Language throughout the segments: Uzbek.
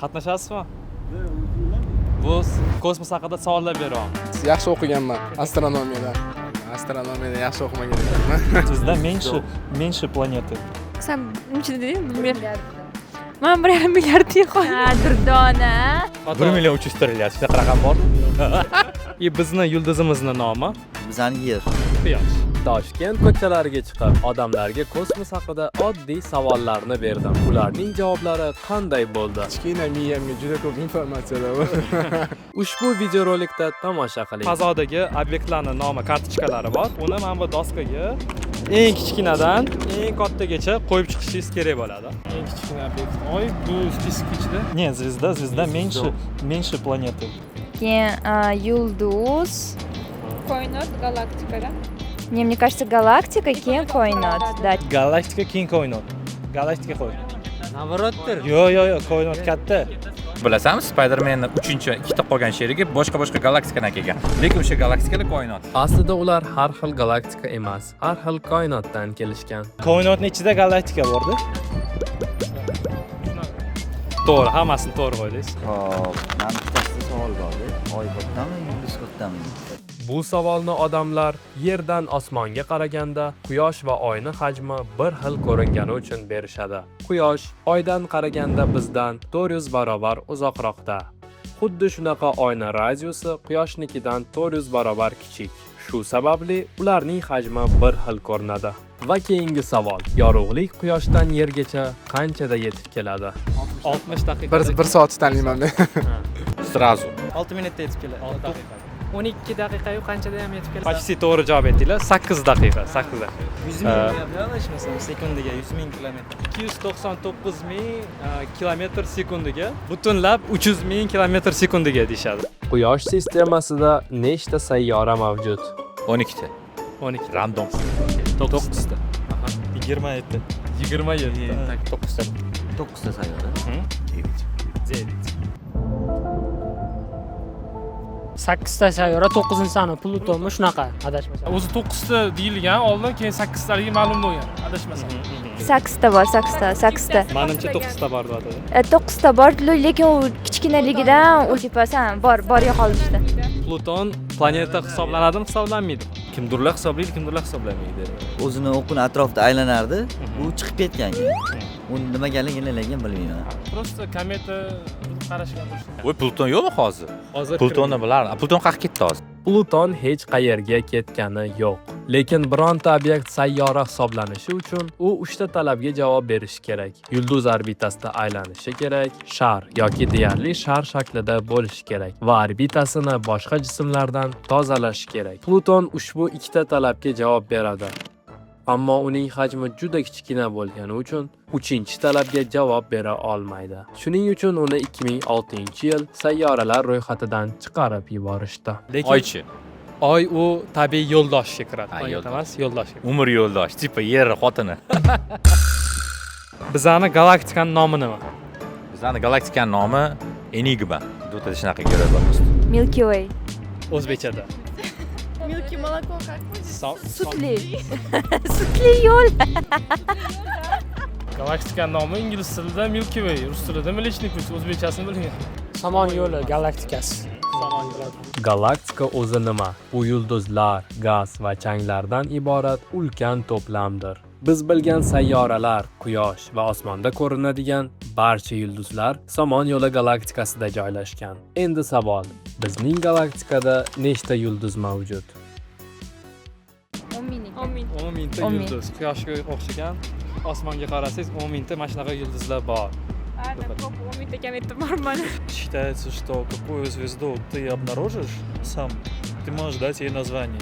Qatnashasizmi? Bu kosmos haqida savollar beryapman. Yaxshi o'qiganman astronomiyada. Astronomiyada yaxshi o'qimagan ekanman. Bizda menshi planeta. Sen nechta deding? Bilmayman. Men 1,5 milliard deyman. Ha, Durdona. 1 million 300 trilliard shunaqa raqam bor. Bizni yulduzimizni nomi Bizani yer. Quyosh. Toshkent ko'chalariga chiqib, odamlarga kosmos haqida oddiy savollarni berdim. Ularning javoblari qanday bo'ldi? Kichkina miyamga juda ko'p informatsiyalar bor. Ushbu videorolikda tomosha qiling. Fazodagi obyektlarning nomi kartochkalari bor. Uni mana bu doskaga eng kichkinadan eng kattagacha qo'yib chiqishingiz kerak bo'ladi. Eng kichkina obyekt Oy, bu spisk ichida. Не, звезда меньше планеты. Keyin yulduz. Koinot galaktikada. Не, мне кажется, галактика, keyin koinot. Да. Galaktika keyin koinot. Galaktika qo'y. Navrotdir. Yo'q, koinot katta. Bilasanmi, Spider-Manning 3-ikkita qolgan sherigi boshqa galaktikadan kelgan. Lekin o'sha galaktikalar koinot. Aslida ular har xil galaktika emas, har xil koinotdan kelishgan. Koinotning ichida galaktika bordi. To'g'ri, hammasini to'g'ri qo'ydingiz. Hop, mana bitta savol bor-da. Oy kattami, yulduz kattami? Bu savolni odamlar yerdan osmonga qaraganda Quyosh va oyning hajmi bir xil ko'ringani uchun berishadi. Quyosh oydan qaraganda bizdan 400 barobar uzoqroqda. Xuddi shunaqa oyning radiusi Quyoshnikidan 400 barobar kichik. Shu sababli ularning hajmi bir xil ko'rinadi. Va keyingi savol: yorug'lik Quyoshdan Yergacha qanchada yetib keladi? 60 daqiqa. 1 soat tanlayman men. Srazu. 6 minutda yetib keladi. 6 daqiqa. 12 daqiqa-yu qanchada ham yetib keladi. Почти to'g'ri javob etdinglar. 8 daqiqa, 8 daqiqa. 100 ming adashmasam sekundiga 100 ming kilometr. 299 ming kilometr sekundiga, butunlab 300 ming kilometr sekundiga deyshadi. Quyosh sistemasida nechta sayyora mavjud? 12ta. 12. Random. 9 ta. 27. 27. 9 ta. 9 ta sayyora. 9. 8 ta sayyora, 9-sani Plutonmi shunaqa adashmasam. O'zi 9 ta deyilgan, oldin keyin 8 taligi ma'lum bo'lgan. Adashmasam. 8 ta bor, 8 ta. Menimcha 9 ta bor deydi. 9 ta bor, lekin u kichkinaligidan u tipasan bor yo'qoldi işte. Pluton planeta hisoblanadimi, hisoblanmaydi? Kimdirlar hisoblaydi, kimdirlar hisoblamaydi. O'zini o'qini atrofida aylanardi, u chiqib ketgan keyin. Uni nimaganligini bilmayman. Просто kometa qarashgan. Voy, Pluton yo'qmi hozir? Hozir Plutonni bilardim. Pluton qayerga ketdi hozir? Pluton hech qayerga ketgani yo'q. Lekin bironta obyekt sayyora hisoblanishi uchun u 3 ta talabga javob berishi kerak. Yulduz orbitasida aylanishi kerak, shar yoki deyarli shar shaklida bo'lishi kerak va orbitasini boshqa jismlardan tozalashi kerak. Pluton ushbu 2 ta talabga javob beradi. Ammo uning hajmi juda kichkina bo'lgani uchun 3-talabga javob bera olmaydi. Shuning uchun uni 2006-yil sayyoralar ro'yxatidan chiqarib yuborishdi. Oychi. Oy u tabiiy yo'ldoshga kiradi. Ha, Planet yo'ldosh. emas, yo'ldoshga. Umr yo'ldosh, tipa yer xotini. Bizani galaktikaning nomi nima? Bizani galaktikaning nomi Enigma. Do'tada shunaqa gap bor. Milky Way. O'zbekchada. Milky молоко как Sutli. Sutli yo'l. Galaktika nomi ingliz tilida Milky Way, rus tilida Mlечный Путь, o'zbekchasini bilmayman. Samon yo'li galaktikasi. Galaktika o'zi nima? U yulduzlar, gaz va changlardan iborat ulkan to'plamdir. Biz bilgan sayyoralar, Quyosh va osmonda ko'rinadigan barcha yulduzlar Samon yo'li galaktikasida joylashgan. Endi savol: bizning galaktikada nechta yulduz mavjud? 10 ming. 10 mingta 10 ming. yulduz. Quyoshga o'xshagan osmonga qarasangiz 10 mingta mana shunaqa yulduzlar bor. Ладно, ko'p 10 mingta kometa bor mana. Считается, что какую звезду ты обнаружишь сам, ты можешь дать ей название.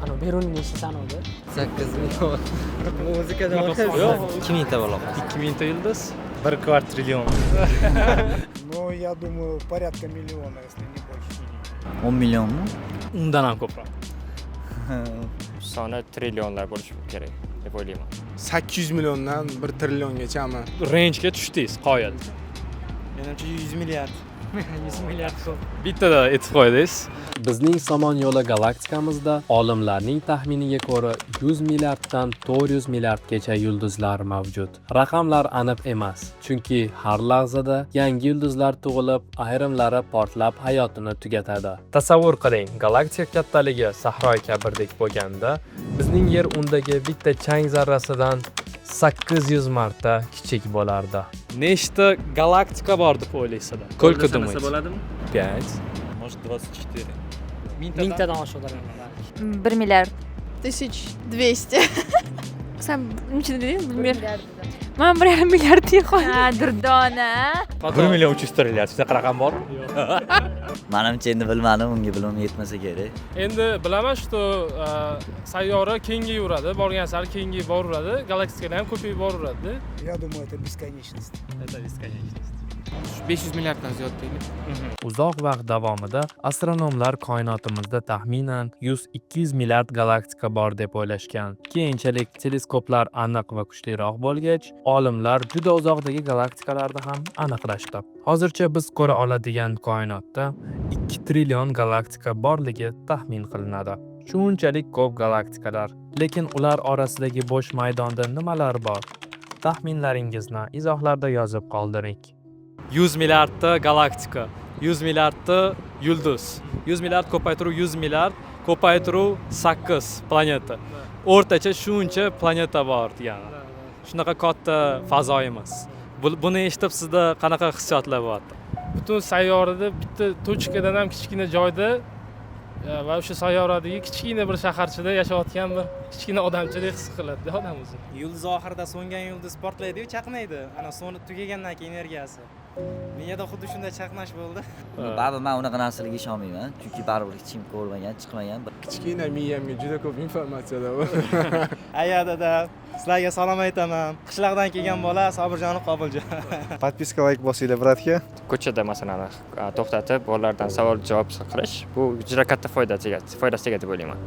Ana Berunning nechta sanoqda? 8 million. Muzikadan Yo'q, 2 mingta bo'lar. 2 mingta yulduz. 1 kvartrиллион. Ну, я думаю, порядка миллиона, если не больше. 10 millionmi? Undan ham ko'proq. Soni trillionlar bo'lishi kerak deb o'ylayman. 800 milliondan 1 trilliongacha. Range ga tushdingiz, qoyil. Menimcha 100 milliard. 100 milliard so'm. Bittada aytib qo'ydingiz. Bizning Samonyoli galaktikamizda olimlarning taxminiga ko'ra 100 milliarddan 400 milliardgacha yulduzlar mavjud. Raqamlar aniq emas, chunki har lahzada yangi yulduzlar tug'ilib, ayrimlari portlab hayotini tugatadi. Tasavvur qiling, galaktika kattaligi sahro kabirdek bo'lganda, bizning yer undagi bitta chang zarrasidan 800 marta kichik bo'lardi. Nechta galaktika bor deb o'ylaysizlar? Ko'lka думаете? bo'ladimi? 5. Может 24. Mingtadan oshiqlar. 1 milliard. 1200. Sen nechta deding? Bilmayman. Men 1,5 milliard deya qo'ydim. Ha, durdona. 1 million 300 trilliard. Shunaqa raqam bor? Manimcha endi bilmadim, unga bilim yetmasa kerak. Endi bilaman, что sayyora kengayveradi, borgan sari kengayib boraveradi, galaktikalar ham ko'payib boraveradi. Я думаю, это бесконечность. Это бесконечность. 500 milliarddan ziyod deylik. Uzoq vaqt davomida astronomlar koinotimizda taxminan 100-200 milliard galaktika bor deb o'ylashgan. Keyinchalik teleskoplar aniq va kuchliroq bo'lgach, olimlar juda uzoqdagi galaktikalarni ham aniqlashdi. Hozircha biz ko'ra oladigan koinotda 2 trillion galaktika borligi taxmin qilinadi. Shunchalik ko'p galaktikalar, lekin ular orasidagi bo'sh maydonda nimalar bor? Taxminlaringizni izohlarda yozib qoldiring. 100 milliardta galaktika, 100 milliardta yulduz, 100 milliard ko'paytiruv 100 milliard, ko'paytiruv 8 planeta. O'rtacha shuncha planeta bor degani. Shunaqa katta fazoyimiz. Buni eshitib sizda qanaqa hissiyotlar bo'lyapti? Butun sayyorada bitta tochkadan ham kichkina joyda va o'sha sayyoradagi kichkina bir shaharchada yashayotgan bir kichkina odamchadek his qiladi odam o'zi. Yulduz oxirida so'ngan yulduz portlaydi-yu, chaqnaydi. Ana so'nib tugagandan keyin energiyasi. Miyada xuddi shunday chaqnash bo'ldi. Baribir men unaqa narsalarga ishonmayman, chunki baribir hech kim ko'rmagan, chiqmagan. Kichkina miyamga juda ko'p informatsiyalar bor. Aya dada, sizlarga salom aytaman. Qishloqdan kelgan bola Sobirjon Qobiljon. Подписка, лайк bosinglar, bratga. Ko'chada masalan to'xtatib, bolalardan savol-javob qilish bu juda katta foydasi tegadi deb o'ylayman.